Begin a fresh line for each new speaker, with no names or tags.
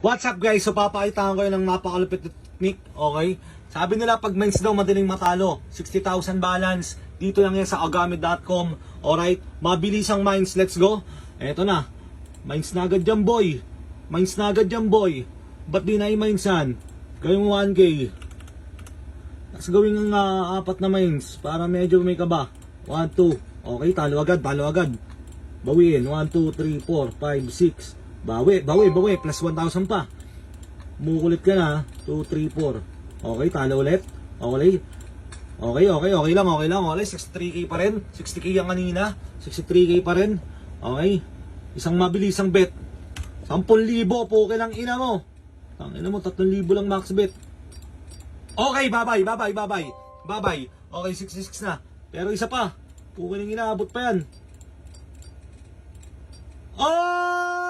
What's up guys? So papakita ko yun ng napakalupit na technique, okay? Sabi nila pag mines daw madaling matalo, 60,000 balance, dito lang yan sa agami.com, alright? Mabilisang mines, let's go. Eto na, mines na agad dyan boy, mines na agad dyan boy. Ba't di na i-mines yan? Gawin mo 1k. Tapos gawin ng 4 na mines para medyo may kaba. 1, 2, okay, talo agad, bawiin, 1, 2, 3, 4, 5, 6. Bawi, plus 1,000 pa. Mukulit ka na, 2, 3, 4. Okay, talo ulit. Okay lang. 63k pa rin. 60k yung kanina. 63k pa rin. Okay. Isang mabilisang bet. 10,000, puke lang ina mo. Ang ina mo, 3,000 lang max bet. Okay, bye-bye. Okay, 66 na. Pero isa pa. Puke lang inaabot pa yan. Oh!